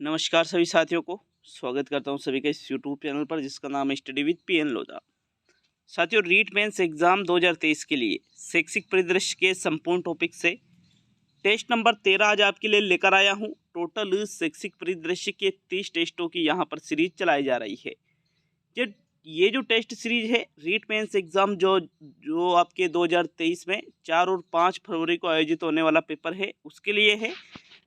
नमस्कार सभी साथियों को स्वागत करता हूं सभी का इस यूट्यूब चैनल पर जिसका नाम है स्टडी विद पीएन लोधा। साथियों, रीट मेंस एग्जाम 2023 के लिए शैक्षिक परिदृश्य के संपूर्ण टॉपिक से टेस्ट नंबर 13 आज आपके लिए लेकर आया हूं। टोटल शैक्षिक परिदृश्य के 30 टेस्टों की यहां पर सीरीज चलाई जा रही है। ये जो टेस्ट सीरीज है रीट मेंस एग्जाम जो आपके 2023 में 4 और 5 फरवरी को आयोजित होने वाला पेपर है उसके लिए है।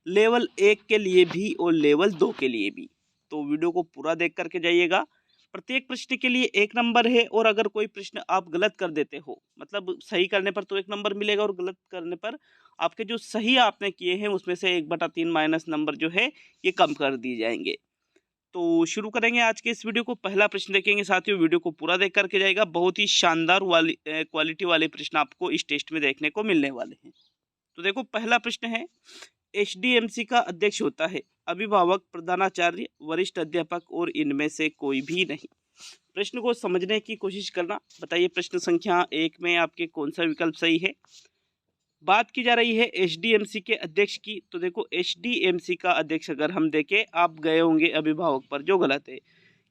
लेवल 1 के लिए भी और लेवल 2 के लिए भी। तो वीडियो को पूरा देख करके जाइएगा। प्रत्येक प्रश्न के लिए 1 नंबर है और अगर कोई प्रश्न आप गलत कर देते हो, मतलब सही करने पर तो 1 नंबर मिलेगा और गलत करने पर आपके जो सही आपने किए हैं उसमें से 1/3 माइनस नंबर जो है ये कम कर दिए जाएंगे। तो शुरू करेंगे आज के इस वीडियो को। पहला प्रश्न देखेंगे साथियों, वीडियो को पूरा देख करके जाएगा। बहुत ही शानदार क्वालिटी वाले प्रश्न आपको इस टेस्ट में देखने को मिलने वाले हैं। तो देखो, पहला प्रश्न है, एचडीएमसी का अध्यक्ष होता है अभिभावक, प्रधानाचार्य, वरिष्ठ अध्यापक और इनमें से कोई भी नहीं। प्रश्न को समझने की कोशिश करना। बताइए प्रश्न संख्या 1 में आपके कौन सा विकल्प सही है। बात की जा रही है एचडीएमसी के अध्यक्ष की। तो देखो, एचडीएमसी का अध्यक्ष अगर हम देखें, आप गए होंगे अभिभावक पर, जो गलत है,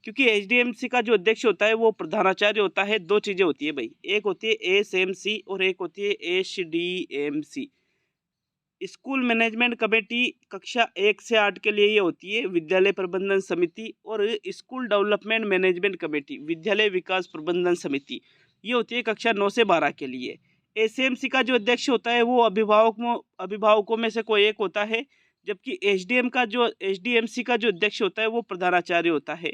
क्योंकि एचडीएमसी का जो अध्यक्ष होता है वो प्रधानाचार्य होता है। दो चीजें होती है भाई, एक होती है एसएमसी और एक होती है एचडीएमसी। स्कूल मैनेजमेंट कमेटी कक्षा 1 से 8 के लिए ये होती है विद्यालय प्रबंधन समिति, और स्कूल डेवलपमेंट मैनेजमेंट कमेटी विद्यालय विकास प्रबंधन समिति ये होती है कक्षा 9 से 12 के लिए। एसएमसी का जो अध्यक्ष होता है वो अभिभावकों में से कोई एक होता है, जबकि एचडीएमसी का जो अध्यक्ष होता है वो प्रधानाचार्य होता है।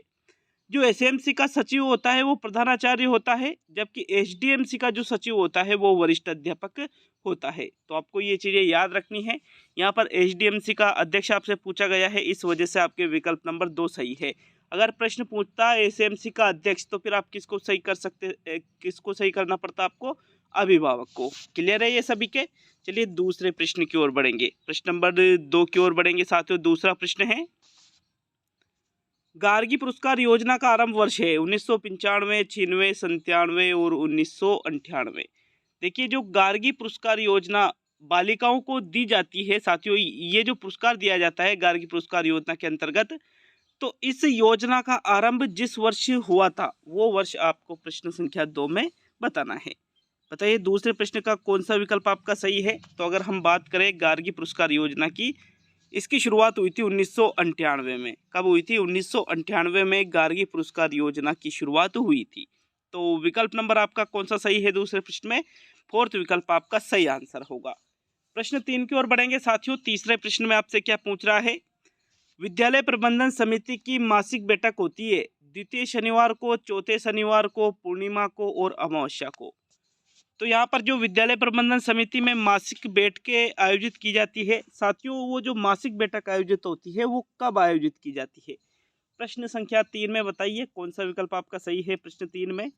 जो एसएमसी का सचिव होता है वो प्रधानाचार्य होता है, जबकि एचडीएमसी का जो सचिव होता है वो वरिष्ठ अध्यापक होता है। तो आपको ये चीज़ें याद रखनी है। यहाँ पर एचडीएमसी का अध्यक्ष आपसे पूछा गया है, इस वजह से आपके विकल्प नंबर 2 सही है। अगर प्रश्न पूछता है एसएमसी का अध्यक्ष तो फिर आप किसको सही करना पड़ता आपको, अभिभावक को। क्लियर है ये सभी के। चलिए दूसरे प्रश्न की ओर बढ़ेंगे, प्रश्न नंबर 2 की ओर बढ़ेंगे साथियों। दूसरा प्रश्न है, गार्गी पुरस्कार योजना का आरंभ वर्ष है 1995, 96, 97 और 1998। देखिए, जो गार्गी पुरस्कार योजना बालिकाओं को दी जाती है साथियों, ये जो पुरस्कार दिया जाता है गार्गी पुरस्कार योजना के अंतर्गत, तो इस योजना का आरंभ जिस वर्ष हुआ था वो वर्ष आपको प्रश्न संख्या 2 में बताना है। बताइए दूसरे प्रश्न का कौन सा विकल्प आपका सही है। तो अगर हम बात करें गार्गी पुरस्कार योजना की, इसकी शुरुआत हुई थी 1998 में। कब हुई थी? 1998 में गार्गी पुरस्कार योजना की शुरुआत हुई थी। तो विकल्प नंबर आपका कौन सा सही है दूसरे प्रश्न में? 4th विकल्प आपका सही आंसर होगा। प्रश्न 3 की ओर बढ़ेंगे साथियों। तीसरे प्रश्न में आपसे क्या पूछ रहा है, विद्यालय प्रबंधन समिति की मासिक बैठक होती है द्वितीय शनिवार को, चौथे शनिवार को, पूर्णिमा को और अमावस्या को। तो यहाँ पर जो विद्यालय प्रबंधन समिति में मासिक बैठकें आयोजित की जाती है साथियों, वो जो मासिक बैठक आयोजित होती है वो कब आयोजित की जाती है? प्रश्न संख्या 3 में बताइए कौन सा विकल्प आपका सही है प्रश्न 3 में।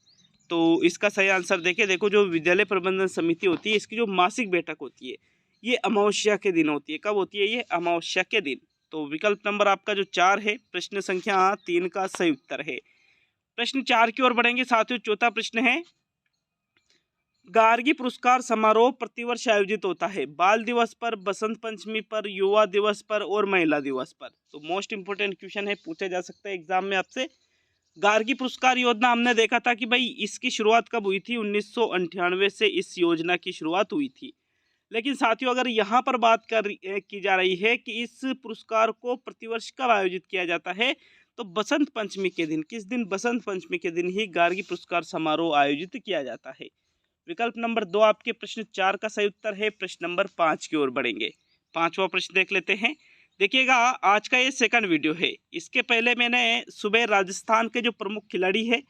तो इसका सही आंसर देखिए, देखो जो विद्यालय प्रबंधन समिति होती है इसकी जो मासिक बैठक होती है ये अमावस्या के दिन होती है। कब होती है? ये अमावस्या के दिन। तो विकल्प नंबर आपका जो 4 है प्रश्न संख्या 3 का सही उत्तर है। प्रश्न 4 की ओर बढ़ेंगे साथियों। चौथा प्रश्न है, गार्गी पुरस्कार समारोह प्रतिवर्ष आयोजित होता है बाल दिवस पर, बसंत पंचमी पर, युवा दिवस पर और महिला दिवस पर। तो मोस्ट इंपोर्टेंट क्वेश्चन है, पूछा जा सकता है एग्जाम में आपसे। गार्गी पुरस्कार योजना हमने देखा था कि भाई इसकी शुरुआत कब हुई थी? 1998 से इस योजना की शुरुआत हुई थी। लेकिन साथियों अगर यहाँ पर बात की जा रही है कि इस पुरस्कार को प्रतिवर्ष कब आयोजित किया जाता है, तो बसंत पंचमी के दिन। किस दिन? बसंत पंचमी के दिन ही गार्गी पुरस्कार समारोह आयोजित किया जाता है। विकल्प नंबर 2 आपके प्रश्न 4 का सही उत्तर है। प्रश्न नंबर 5 की ओर बढ़ेंगे। 5वां प्रश्न देख लेते हैं। देखिएगा, आज का ये सेकंड वीडियो है। इसके पहले मैंने सुबह राजस्थान के जो प्रमुख खिलाड़ी है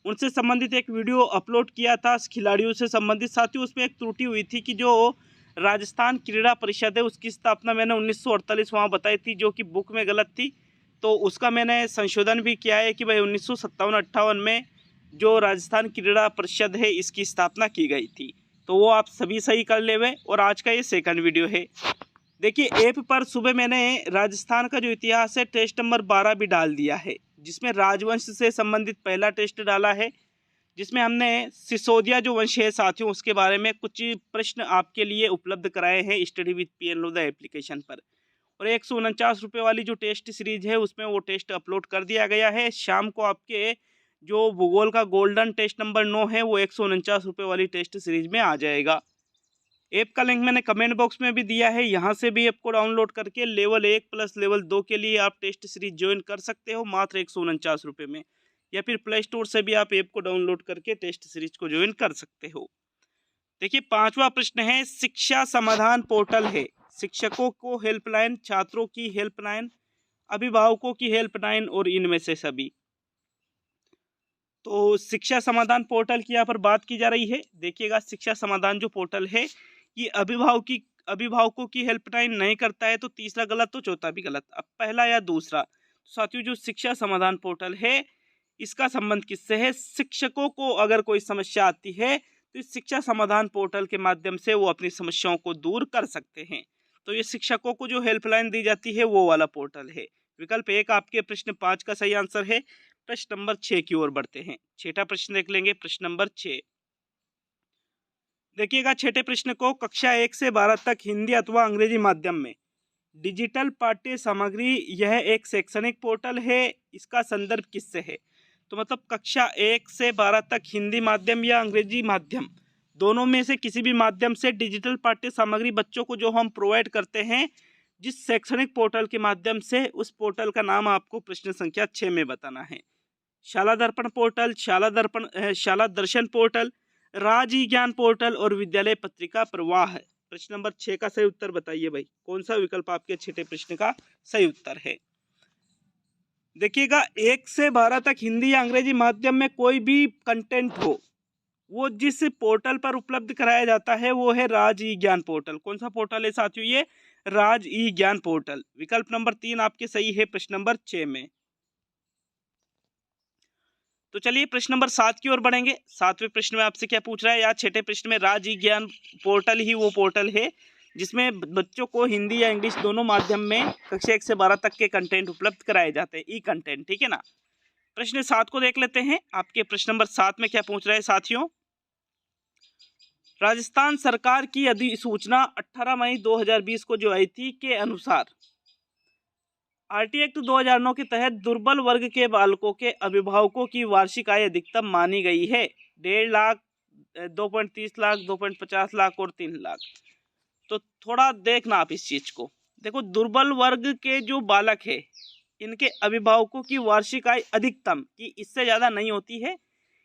उनसे संबंधित एक वीडियो अपलोड किया था, खिलाड़ियों से संबंधित। साथियों उसमें एक त्रुटि हुई थी कि जो राजस्थान क्रीड़ा परिषद है उसकी स्थापना मैंने 1948 वहाँ बताई थी, जो कि बुक में गलत थी। तो उसका मैंने संशोधन भी किया है कि भाई 1957-58 में जो राजस्थान क्रीड़ा परिषद है इसकी स्थापना की गई थी। तो वो आप सभी सही कर ले हुए। और आज का ये सेकंड वीडियो है। देखिए, ऐप पर सुबह मैंने राजस्थान का जो इतिहास है टेस्ट नंबर 12 भी डाल दिया है, जिसमें राजवंश से संबंधित पहला टेस्ट डाला है, जिसमें हमने सिसोदिया जो वंश है साथियों उसके बारे में कुछ प्रश्न आपके लिए उपलब्ध कराए हैं study with PN Lodha application पर। और 149 रुपये वाली जो टेस्ट सीरीज है उसमें वो टेस्ट अपलोड कर दिया गया है। शाम को आपके जो भूगोल का गोल्डन टेस्ट नंबर 9 है वो 149 रुपये वाली टेस्ट सीरीज में आ जाएगा। ऐप का लिंक मैंने कमेंट बॉक्स में भी दिया है, यहाँ से भी ऐप को डाउनलोड करके लेवल 1 प्लस लेवल 2 के लिए आप टेस्ट सीरीज ज्वाइन कर सकते हो मात्र 149 रुपये में, या फिर प्ले स्टोर से भी आप ऐप को डाउनलोड करके टेस्ट सीरीज को ज्वाइन कर सकते हो। देखिए 5वां प्रश्न है, शिक्षा समाधान पोर्टल है शिक्षकों को हेल्पलाइन, छात्रों की हेल्पलाइन, अभिभावकों की हेल्पलाइन और इनमें से सभी। तो शिक्षा समाधान पोर्टल की यहाँ पर बात की जा रही है। देखिएगा शिक्षा समाधान जो पोर्टल है ये अभिभावकों की हेल्पलाइन नहीं करता है, तो तीसरा गलत तो चौथा भी गलत। अब पहला या दूसरा। साथियों जो शिक्षा समाधान पोर्टल है इसका संबंध किससे है? शिक्षकों को अगर कोई समस्या आती है तो इस शिक्षा समाधान पोर्टल के माध्यम से वो अपनी समस्याओं को दूर कर सकते हैं। तो ये शिक्षकों को जो हेल्पलाइन दी जाती है वो वाला पोर्टल है। विकल्प 1 आपके प्रश्न 5 का सही आंसर है। प्रश्न नंबर 6 की ओर बढ़ते हैं। छठा प्रश्न देख लेंगे, प्रश्न नंबर 6। देखिएगा छठे प्रश्न को, कक्षा 1 से 12 तक हिंदी अथवा अंग्रेजी माध्यम में डिजिटल पाठ्य सामग्री यह एक शैक्षणिक पोर्टल है, इसका संदर्भ किससे है? तो मतलब कक्षा 1 से 12 तक हिंदी माध्यम या अंग्रेजी माध्यम दोनों में से किसी भी माध्यम से डिजिटल पाठ्य सामग्री बच्चों को जो हम प्रोवाइड करते हैं जिस शैक्षणिक पोर्टल के माध्यम से, उस पोर्टल का नाम आपको प्रश्न संख्या 6 में बताना है। शाला दर्पण पोर्टल, शाला दर्शन पोर्टल, राज ई ज्ञान पोर्टल और विद्यालय पत्रिका प्रवाह है। प्रश्न नंबर 6 का सही उत्तर बताइए भाई, कौन सा विकल्प आपके छठे प्रश्न का सही उत्तर है? देखिएगा 1 से 12 तक हिंदी या अंग्रेजी माध्यम में कोई भी कंटेंट हो वो जिस पोर्टल पर उपलब्ध कराया जाता है वो है राज ई ज्ञान पोर्टल। कौन सा पोर्टल है साथियों? ये राज ई ज्ञान पोर्टल। विकल्प नंबर 3 आपके सही है प्रश्न नंबर 6 में। तो चलिए प्रश्न नंबर 7 की ओर बढ़ेंगे। 7वें प्रश्न में आपसे क्या पूछ रहा है? या छठे प्रश्न में राज ई ज्ञान पोर्टल ही वो पोर्टल है जिसमें बच्चों को हिंदी या इंग्लिश दोनों माध्यम में कक्षा 1 से 12 तक के कंटेंट उपलब्ध कराए जाते हैं, ई कंटेंट, ठीक है ना। प्रश्न 7 को देख लेते हैं। आपके प्रश्न नंबर 7 में क्या पूछ रहा है साथियों? राजस्थान सरकार की अधिसूचना 18 मई 2020 को जो आई थी के अनुसार आरटी एक्ट 2009 के तहत दुर्बल वर्ग के बालकों के अभिभावकों की वार्षिक आय अधिकतम मानी गई है 1.5 लाख, 2.30 लाख, 2.50 लाख और 3 लाख। तो थोड़ा देखना आप इस चीज को। देखो दुर्बल वर्ग के जो बालक है इनके अभिभावकों की वार्षिक आय अधिकतम की इससे ज्यादा नहीं होती है,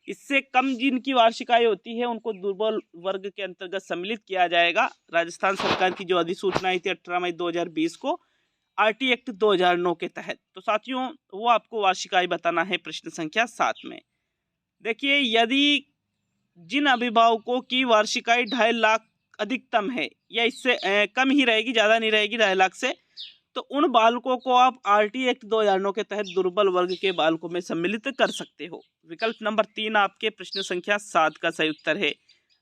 इससे कम जिनकी वार्षिक आय होती है उनको दुर्बल वर्ग के अंतर्गत सम्मिलित किया जाएगा। राजस्थान सरकार की जो अधिसूचना आई थी 18 मई 2020 को आरटी एक्ट 2009 के तहत। तो साथियों वो आपको वार्षिक आय बताना है प्रश्न संख्या 7 में। देखिए यदि जिन अभिभावकों की वार्षिक आय 2.5 लाख अधिकतम है या इससे कम ही रहेगी, ज़्यादा नहीं रहेगी 2.5 लाख से, तो उन बालकों को आप आरटी एक्ट 2009 के तहत दुर्बल वर्ग के बालकों में सम्मिलित कर सकते हो। विकल्प नंबर 3 आपके प्रश्न संख्या 7 का सही उत्तर है।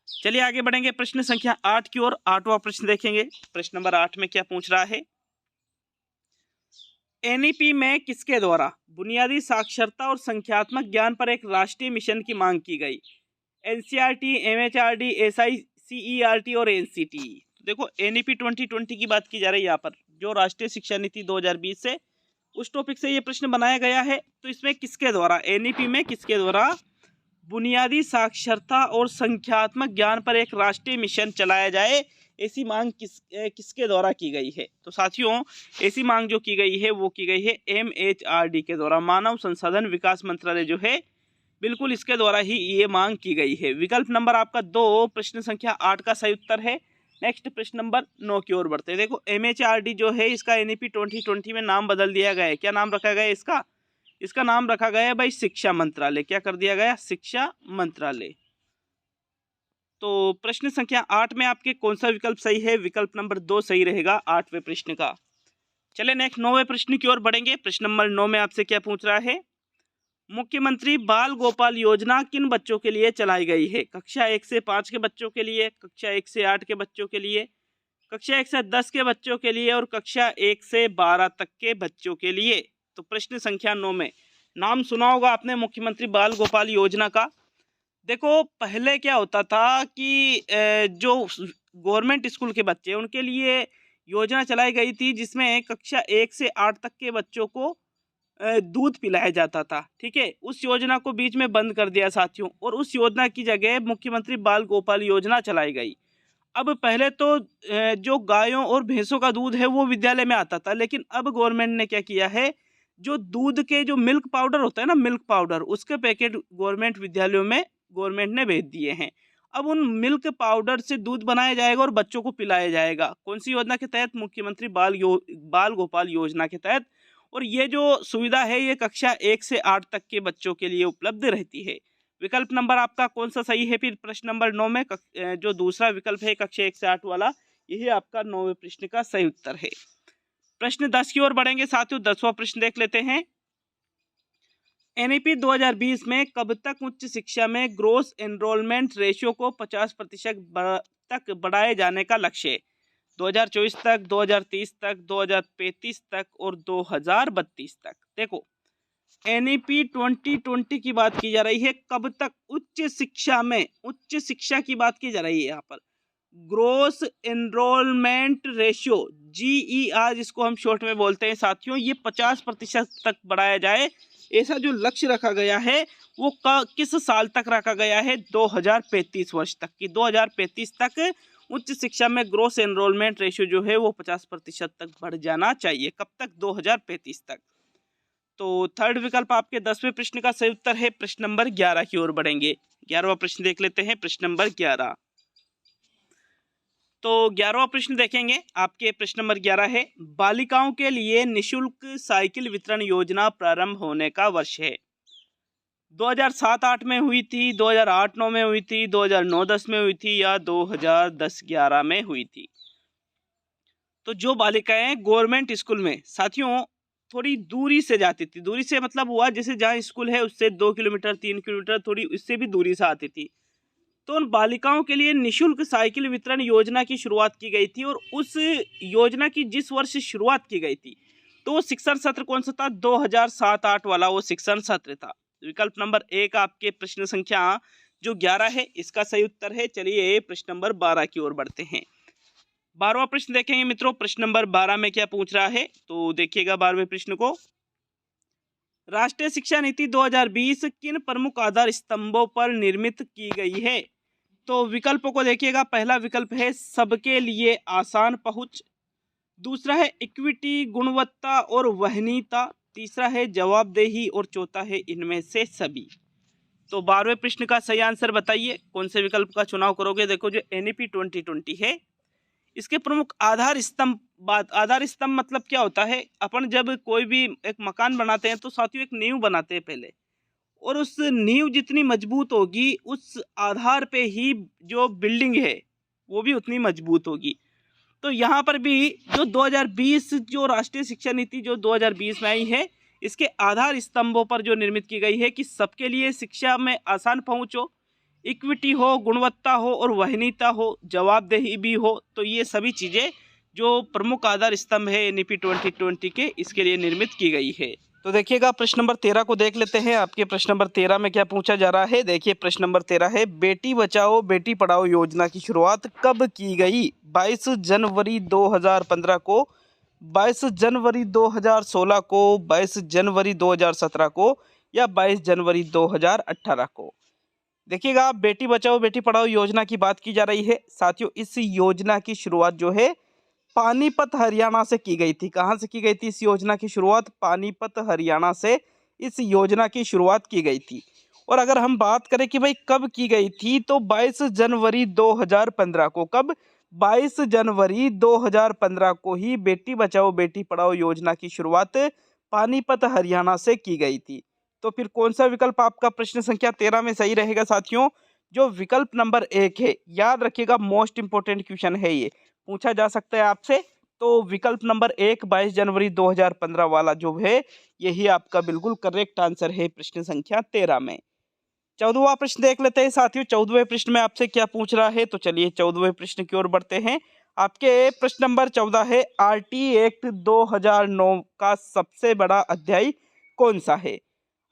चलिए आगे बढ़ेंगे प्रश्न संख्या 8 की ओर। 8वां प्रश्न देखेंगे। प्रश्न नंबर 8 में क्या पूछ रहा है? एनईपी में किसके द्वारा बुनियादी साक्षरता और संख्यात्मक ज्ञान पर एक राष्ट्रीय मिशन की मांग की गई? एनसीईआरटी, एमएचआरडी, एसआईसीईआरटी और एनसीटी। देखो एनईपी 2020 की बात की जा रही है यहाँ पर, जो राष्ट्रीय शिक्षा नीति 2020 से उस टॉपिक से ये प्रश्न बनाया गया है। तो इसमें किसके द्वारा, एनईपी में किसके द्वारा बुनियादी साक्षरता और संख्यात्मक ज्ञान पर एक राष्ट्रीय मिशन चलाया जाए, ऐसी मांग किसके द्वारा की गई है? तो साथियों ऐसी मांग जो की गई है वो की गई है एमएचआरडी के द्वारा, मानव संसाधन विकास मंत्रालय जो है, बिल्कुल इसके द्वारा ही ये मांग की गई है। विकल्प नंबर आपका 2 प्रश्न संख्या 8 का सही उत्तर है। नेक्स्ट प्रश्न नंबर 9 की ओर बढ़ते हैं। देखो एमएचआरडी जो है इसका एनईपी 2020 में नाम बदल दिया गया है। क्या नाम रखा गया है इसका? इसका नाम रखा गया है भाई शिक्षा मंत्रालय। क्या कर दिया गया? शिक्षा मंत्रालय। तो प्रश्न संख्या 8 में आपके कौन सा विकल्प सही है? विकल्प नंबर 2 सही रहेगा 8वें प्रश्न का। चले नेक्स्ट 9वें प्रश्न की ओर बढ़ेंगे। प्रश्न नंबर 9 में आपसे क्या पूछ रहा है? मुख्यमंत्री बाल गोपाल योजना किन बच्चों के लिए चलाई गई है? कक्षा 1 से 5 के बच्चों के लिए, कक्षा 1 से 8 के बच्चों के लिए, कक्षा 1 से 10 के बच्चों के लिए और कक्षा 1 से 12 तक के बच्चों के लिए। तो प्रश्न संख्या 9 में नाम सुना होगा आपने मुख्यमंत्री बाल गोपाल योजना का। देखो पहले क्या होता था कि जो गवर्नमेंट स्कूल के बच्चे उनके लिए योजना चलाई गई थी जिसमें कक्षा 1 से 8 तक के बच्चों को दूध पिलाया जाता था। ठीक है, उस योजना को बीच में बंद कर दिया साथियों, और उस योजना की जगह मुख्यमंत्री बाल गोपाल योजना चलाई गई। अब पहले तो जो गायों और भैंसों का दूध है वो विद्यालय में आता था, लेकिन अब गवर्नमेंट ने क्या किया है, जो दूध के जो मिल्क पाउडर होता है ना, मिल्क पाउडर, उसके पैकेट गवर्नमेंट विद्यालयों में गवर्नमेंट ने भेज दिए हैं। अब उन मिल्क पाउडर से दूध बनाया जाएगा और बच्चों को पिलाया जाएगा। कौन सी योजना के तहत? मुख्यमंत्री बाल गोपाल योजना के तहत। और ये जो सुविधा है ये कक्षा 1 से 8 तक के बच्चों के लिए उपलब्ध रहती है। विकल्प नंबर आपका कौन सा सही है? फिर प्रश्न नंबर 9 में जो दूसरा विकल्प है कक्षा 1 से 8 वाला, यही आपका 9वें प्रश्न का सही उत्तर है। प्रश्न 10 की ओर बढ़ेंगे साथियों। 10वां प्रश्न देख लेते हैं। एनईपी 2020 में कब तक उच्च शिक्षा में ग्रोस एनरोलमेंट रेशियो को 50% तक बढ़ाए जाने का लक्ष्य है? 2024 तक, 2030 तक, 2035 तक और 2032 तक। देखो, एनईपी 2020 की बात की जा रही है। कब तक उच्च शिक्षा में, उच्च शिक्षा की बात की जा रही है यहाँ पर। ग्रोस एनरोलमेंट रेशियो, GER जिसको हम शॉर्ट में बोलते हैं साथियों, ये 50% तक बढ़ाया जाए, ऐसा जो लक्ष्य रखा गया है वो किस साल तक रखा गया है? 2035 वर्ष तक की। 2035 तक उच्च शिक्षा में ग्रोस एनरोलमेंट रेशियो जो है वो 50% तक बढ़ जाना चाहिए। कब तक? 2035 तक। तो थर्ड विकल्प आपके 10वें प्रश्न का सही उत्तर है। प्रश्न नंबर 11 की ओर बढ़ेंगे। 11वां प्रश्न देख लेते हैं। प्रश्न नंबर 11। तो 11वां प्रश्न देखेंगे। आपके प्रश्न नंबर 11 है, बालिकाओं के लिए निशुल्क साइकिल वितरण योजना प्रारंभ होने का वर्ष है? 2007-8 में हुई थी, 2008-9 में हुई थी, 2009-10 में हुई थी, या 2010-11 में हुई थी? तो जो बालिकाएं गवर्नमेंट स्कूल में साथियों थोड़ी दूरी से जाती थी, दूरी से मतलब हुआ जैसे जहाँ स्कूल है उससे 2 किलोमीटर 3 किलोमीटर थोड़ी इससे भी दूरी से आती थी, तो उन बालिकाओं के लिए निशुल्क साइकिल वितरण योजना की शुरुआत की गई थी। और उस योजना की जिस वर्ष शुरुआत की गई थी तो वो शिक्षण सत्र कौन सा था? 2007-8 वाला वो शिक्षण सत्र था। विकल्प नंबर 1 आपके प्रश्न संख्या जो 11 है इसका सही उत्तर है। चलिए प्रश्न नंबर 12 की ओर बढ़ते हैं। 12वां प्रश्न देखेंगे मित्रों। प्रश्न नंबर 12 में क्या पूछ रहा है, तो देखिएगा 12वें प्रश्न को। राष्ट्रीय शिक्षा नीति 2020 किन प्रमुख आधार स्तंभों पर निर्मित की गई है? तो विकल्पों को देखिएगा। पहला विकल्प है सबके लिए आसान पहुंच, दूसरा है इक्विटी, गुणवत्ता और वहनीयता, तीसरा है जवाबदेही और चौथा है इनमें से सभी। तो 12वें प्रश्न का सही आंसर बताइए, कौन से विकल्प का चुनाव करोगे? देखो, जो एनईपी 2020 है इसके प्रमुख आधार स्तंभ, आधार स्तंभ मतलब क्या होता है? अपन जब कोई भी एक मकान बनाते हैं तो साथियों एक नींव बनाते हैं पहले, और उस नींव जितनी मजबूत होगी उस आधार पे ही जो बिल्डिंग है वो भी उतनी मजबूत होगी। तो यहाँ पर भी जो 2020 जो राष्ट्रीय शिक्षा नीति जो 2020 में आई है इसके आधार स्तंभों पर जो निर्मित की गई है कि सबके लिए शिक्षा में आसान पहुँच हो, इक्विटी हो, गुणवत्ता हो और वहनीयता हो, जवाबदेही भी हो। तो ये सभी चीज़ें जो प्रमुख आधार स्तंभ है एनईपी 2020 के, इसके लिए निर्मित की गई है। तो देखिएगा प्रश्न नंबर 13 को देख लेते हैं। आपके प्रश्न नंबर 13 में क्या पूछा जा रहा है? देखिए प्रश्न नंबर 13 है, बेटी बचाओ बेटी पढ़ाओ योजना की शुरुआत कब की गई? 22 जनवरी 2015 को, 22 जनवरी 2016 को, 22 जनवरी 2017 को, या 22 जनवरी 2018 को? देखिएगा, बेटी बचाओ बेटी पढ़ाओ योजना की बात की जा रही है साथियों। इस योजना की शुरुआत जो है पानीपत हरियाणा से की गई थी। कहाँ से की गई थी इस योजना की शुरुआत? पानीपत हरियाणा से इस योजना की शुरुआत की गई थी। और अगर हम बात करें कि भाई कब की गई थी, तो 22 जनवरी 2015 को। कब? 22 जनवरी 2015 को ही बेटी बचाओ बेटी पढ़ाओ योजना की शुरुआत पानीपत हरियाणा से की गई थी। तो फिर कौन सा विकल्प आपका प्रश्न संख्या 13 में सही रहेगा साथियों? जो विकल्प नंबर 1 है, याद रखिएगा मोस्ट इंपोर्टेंट क्वेश्चन है, ये पूछा जा सकता है आपसे। तो विकल्प नंबर 1 22 जनवरी 2015 वाला जो है यही आपका बिल्कुल करेक्ट आंसर है प्रश्न संख्या 13 में। 14वां प्रश्न देख लेते हैं साथियों। 14वें प्रश्न में आपसे क्या पूछ रहा है, तो चलिए 14वें प्रश्न की ओर बढ़ते हैं। आपके प्रश्न नंबर 14 है, आरटी एक्ट 2009 का सबसे बड़ा अध्याय कौन सा है?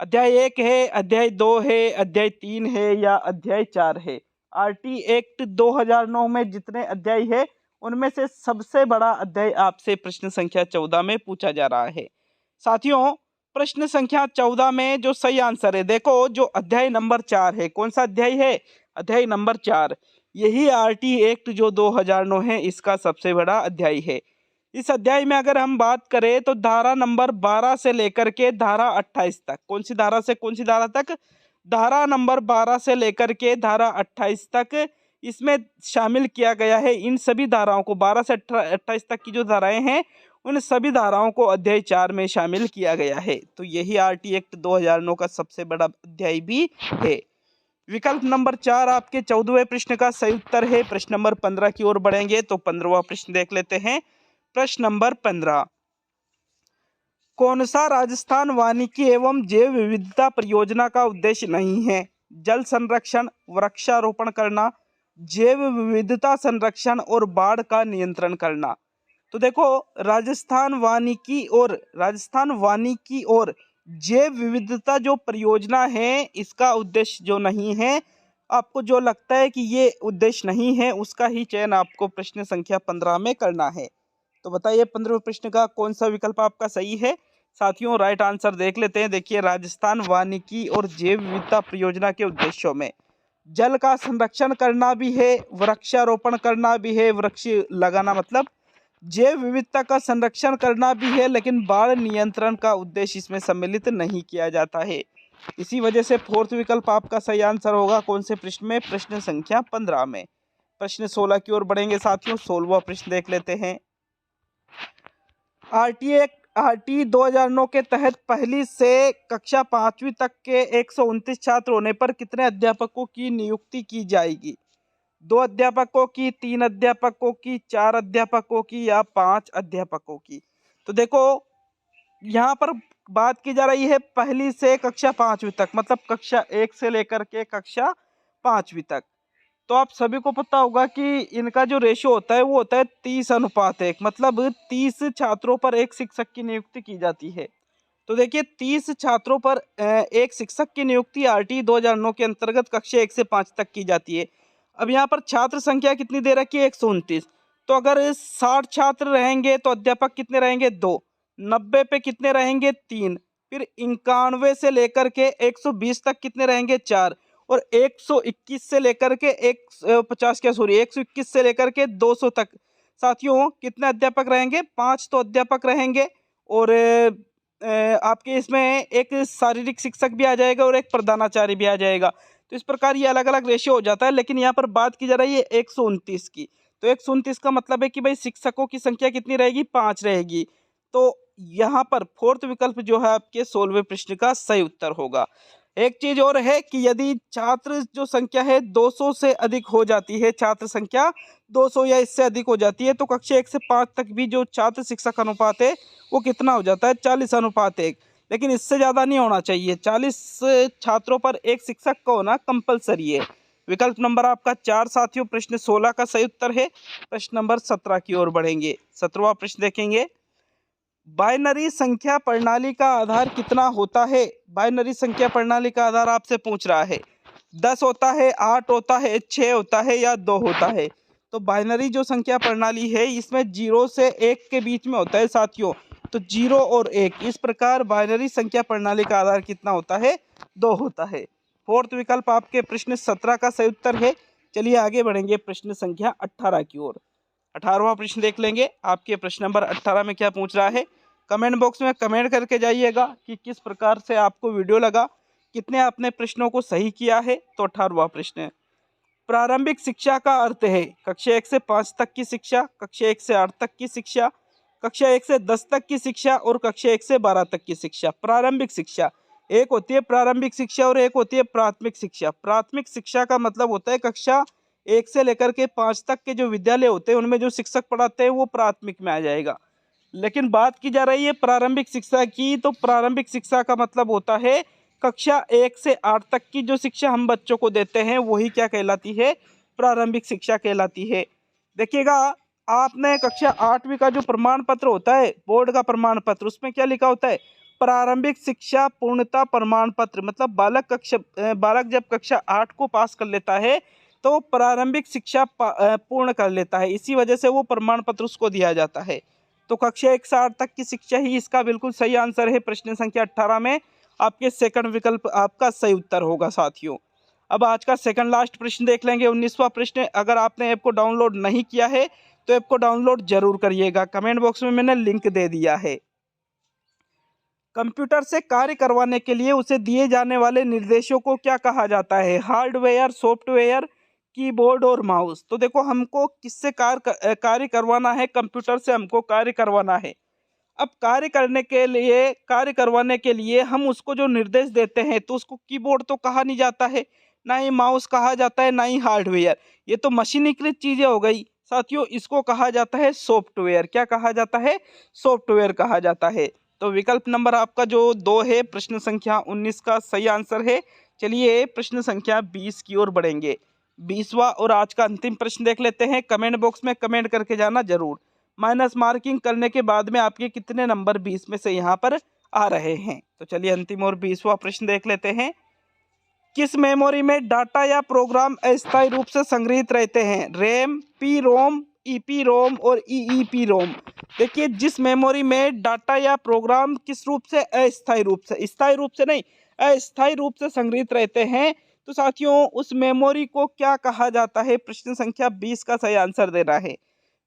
अध्याय 1 है, अध्याय 2 है, अध्याय 3 है, या अध्याय 4 है? आरटी एक्ट 2009 में जितने अध्याय है उनमें से सबसे बड़ा अध्याय आपसे प्रश्न संख्या 14 में पूछा जा रहा है। साथियों, प्रश्न संख्या 14 में जो सही आंसर है, देखो जो अध्याय नंबर 4 है, कौन सा अध्याय है? अध्याय नंबर 4। यही आरटी एक्ट जो 2009 है, इसका सबसे बड़ा अध्याय है। इस अध्याय में अगर हम बात करें तो धारा नंबर 12 से लेकर के धारा 28 तक, कौन सी धारा से कौन सी धारा तक? धारा नंबर 12 से लेकर के धारा 28 तक इसमें शामिल किया गया है। इन सभी धाराओं को 12 से 28 तक की जो धाराएं हैं, उन सभी धाराओं को अध्याय 4 में शामिल किया गया है। तो यही आरटी एक्ट 2009 का सबसे बड़ा अध्याय भी है। विकल्प नंबर 4 आपके 14वें प्रश्न का सही उत्तर है। प्रश्न नंबर 15 की ओर बढ़ेंगे तो 15वां प्रश्न देख लेते हैं। प्रश्न नंबर 15, कौन सा राजस्थान वानिकी एवं जैव विविधता परियोजना का उद्देश्य नहीं है? जल संरक्षण, वृक्षारोपण करना, जैव विविधता संरक्षण और बाढ़ का नियंत्रण करना। तो देखो, राजस्थान वानिकी और जैव विविधता जो परियोजना है, इसका उद्देश्य जो नहीं है, आपको जो लगता है कि ये उद्देश्य नहीं है, उसका ही चयन आपको प्रश्न संख्या 15 में करना है। तो बताइए 15वें प्रश्न का कौन सा विकल्प आपका सही है? साथियों, राइट आंसर देख लेते हैं। देखिए, राजस्थान वानिकी और जैव विविधता परियोजना के उद्देश्यों में जल का संरक्षण करना भी है, वृक्षारोपण करना भी है, वृक्ष लगाना मतलब जैव विविधता का संरक्षण करना भी है, लेकिन बाढ़ नियंत्रण का उद्देश्य इसमें सम्मिलित नहीं किया जाता है। इसी वजह से फोर्थ विकल्प आपका सही आंसर होगा। कौन से प्रश्न में? प्रश्न संख्या 15 में। प्रश्न 16 की ओर बढ़ेंगे साथियों। 16वां प्रश्न देख लेते हैं। आरटी 2009 के तहत पहली से कक्षा 5वीं तक के 129 छात्र होने पर कितने अध्यापकों की नियुक्ति की जाएगी? 2 अध्यापकों की, 3 अध्यापकों की, 4 अध्यापकों की या 5 अध्यापकों की? तो देखो, यहाँ पर बात की जा रही है पहली से कक्षा 5वीं तक, मतलब कक्षा 1 से लेकर के कक्षा 5वीं तक। तो आप सभी को पता होगा कि इनका जो रेशियो होता है वो होता है 30:1, मतलब 30 छात्रों पर एक शिक्षक की नियुक्ति की जाती है। तो देखिए, 30 छात्रों पर एक शिक्षक की नियुक्ति आरटी 2009 के अंतर्गत कक्षा 1 से 5 तक की जाती है। अब यहाँ पर छात्र संख्या कितनी दे रखी है? 129। तो अगर 60 छात्र रहेंगे तो अध्यापक कितने रहेंगे? 2। 90 पे कितने रहेंगे? 3। फिर 91 से लेकर के 120 तक कितने रहेंगे? 4। और 121 से लेकर के 121 से लेकर के 200 तक साथियों कितने अध्यापक रहेंगे? 5 तो अध्यापक रहेंगे, और आपके इसमें एक शारीरिक शिक्षक भी आ जाएगा और एक प्रधानाचार्य भी आ जाएगा। तो इस प्रकार ये अलग अलग रेशियो हो जाता है, लेकिन यहाँ पर बात की जा रही है 129 की। तो 129 का मतलब है कि भाई शिक्षकों की संख्या कितनी रहेगी? 5 रहेगी। तो यहाँ पर फोर्थ विकल्प जो है आपके 16वें प्रश्न का सही उत्तर होगा। एक चीज और है कि यदि छात्र जो संख्या है 200 से अधिक हो जाती है, छात्र संख्या 200 या इससे अधिक हो जाती है, तो कक्षा 1 से 5 तक भी जो छात्र शिक्षक अनुपात है वो कितना हो जाता है? 40:1। लेकिन इससे ज़्यादा नहीं होना चाहिए। 40 छात्रों पर एक शिक्षक का होना कंपलसरी है। विकल्प नंबर आपका 4 साथियों, प्रश्न 16 का सही उत्तर है। प्रश्न नंबर 17 की ओर बढ़ेंगे। 17वां प्रश्न देखेंगे। बाइनरी संख्या प्रणाली का आधार कितना होता है? बाइनरी संख्या प्रणाली का आधार आपसे पूछ रहा है। 10 होता है, 8 होता है, 6 होता है या 2 होता है? तो बाइनरी जो संख्या प्रणाली है इसमें 0 से 1 के बीच में होता है साथियों। तो 0 और 1, इस प्रकार बाइनरी संख्या प्रणाली का आधार कितना होता है? 2 होता है। फोर्थ विकल्प आपके प्रश्न 17 का सही उत्तर है। चलिए आगे बढ़ेंगे प्रश्न संख्या 18 की ओर। 18वां प्रश्न देख लेंगे। आपके प्रश्न नंबर 18 में क्या पूछ रहा है? कमेंट बॉक्स में कमेंट करके जाइएगा कि किस प्रकार से आपको वीडियो लगा, कितने आपने प्रश्नों को सही किया है। तो 18वां प्रश्न है, प्रारंभिक शिक्षा का अर्थ है कक्षा 1 से 5 तक की शिक्षा, कक्षा 1 से 8 तक की शिक्षा, कक्षा 1 से 10 तक की शिक्षा और कक्षा 1 से 12 तक की शिक्षा। प्रारंभिक शिक्षा, एक होती है प्रारंभिक शिक्षा और एक होती है प्राथमिक शिक्षा। प्राथमिक शिक्षा का मतलब होता है कक्षा 1 से लेकर के 5 तक के जो विद्यालय होते हैं उनमें जो शिक्षक पढ़ाते हैं वो प्राथमिक में आ जाएगा। लेकिन बात की जा रही है प्रारंभिक शिक्षा की, तो प्रारंभिक शिक्षा का मतलब होता है कक्षा 1 से 8 तक की जो शिक्षा हम बच्चों को देते हैं वही क्या कहलाती है? प्रारंभिक शिक्षा कहलाती है। देखिएगा, आपने कक्षा 8वीं का जो प्रमाण पत्र होता है, बोर्ड का प्रमाण पत्र, उसमें क्या लिखा होता है? प्रारंभिक शिक्षा पूर्णता प्रमाण पत्र। मतलब बालक जब कक्षा 8 को पास कर लेता है तो प्रारंभिक शिक्षा पूर्ण कर लेता है, इसी वजह से वो प्रमाण पत्र उसको दिया जाता है। तो कक्षा 1 से 8 तक की शिक्षा ही इसका बिल्कुल सही आंसर है। प्रश्न संख्या 18 में आपके सेकंड विकल्प आपका सही उत्तर होगा साथियों। अब आज का सेकंड लास्ट प्रश्न देख लेंगे, 19वां प्रश्न। अगर आपने ऐप को डाउनलोड नहीं किया है तो ऐप को डाउनलोड जरूर करिएगा, कमेंट बॉक्स में मैंने लिंक दे दिया है। कंप्यूटर से कार्य करवाने के लिए उसे दिए जाने वाले निर्देशों को क्या कहा जाता है? हार्डवेयर, सॉफ्टवेयर, कीबोर्ड और माउस। तो देखो, हमको किससे कार्य करवाना है? कंप्यूटर से हमको कार्य करवाना है। अब कार्य करवाने के लिए हम उसको जो निर्देश देते हैं तो उसको कीबोर्ड तो कहा नहीं जाता है, ना ही माउस कहा जाता है, ना ही हार्डवेयर। ये तो मशीनीकृत चीजें हो गई साथियों। इसको कहा जाता है सॉफ्टवेयर। क्या कहा जाता है? सॉफ्टवेयर कहा जाता है। तो विकल्प नंबर आपका जो 2 है, प्रश्न संख्या 19 का सही आंसर है। चलिए प्रश्न संख्या 20 की ओर बढ़ेंगे। 20वां और आज का अंतिम प्रश्न देख लेते हैं। कमेंट बॉक्स में कमेंट करके जाना जरूर। माइनस मार्किंग करने के बाद में आपके कितने नंबर 20 में से यहाँ पर आ रहे हैं? तो चलिए अंतिम और 20वां प्रश्न देख लेते हैं। किस मेमोरी में डाटा या प्रोग्राम अस्थायी रूप से संग्रहित रहते हैं? रैम, पी रोम, ईपी रोम और ईईपी रोम। देखिए, जिस मेमोरी में डाटा या प्रोग्राम किस रूप से? अस्थायी रूप से, स्थायी रूप से नहीं, अस्थायी रूप से संग्रहित रहते हैं, तो साथियों उस मेमोरी को क्या कहा जाता है? प्रश्न संख्या 20 का सही आंसर देना है।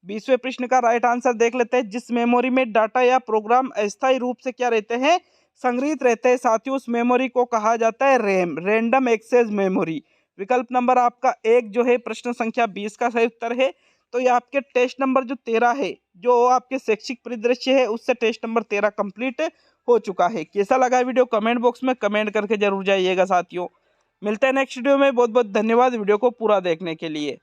20वें प्रश्न का राइट आंसर देख लेते हैं। जिस मेमोरी में डाटा या प्रोग्राम अस्थायी रूप से क्या रहते हैं? संग्रहित रहते हैं साथियों, उस मेमोरी को कहा जाता है रैम, रैंडम एक्सेस मेमोरी। विकल्प नंबर आपका 1 जो है प्रश्न संख्या 20 का सही उत्तर है। तो ये आपके टेस्ट नंबर जो 13 है, जो आपके शैक्षिक परिदृश्य है, उससे टेस्ट नंबर 13 कंप्लीट हो चुका है। कैसा लगा वीडियो? कमेंट बॉक्स में कमेंट करके जरूर जाइएगा साथियों। मिलते हैं नेक्स्ट वीडियो में। बहुत बहुत धन्यवाद वीडियो को पूरा देखने के लिए।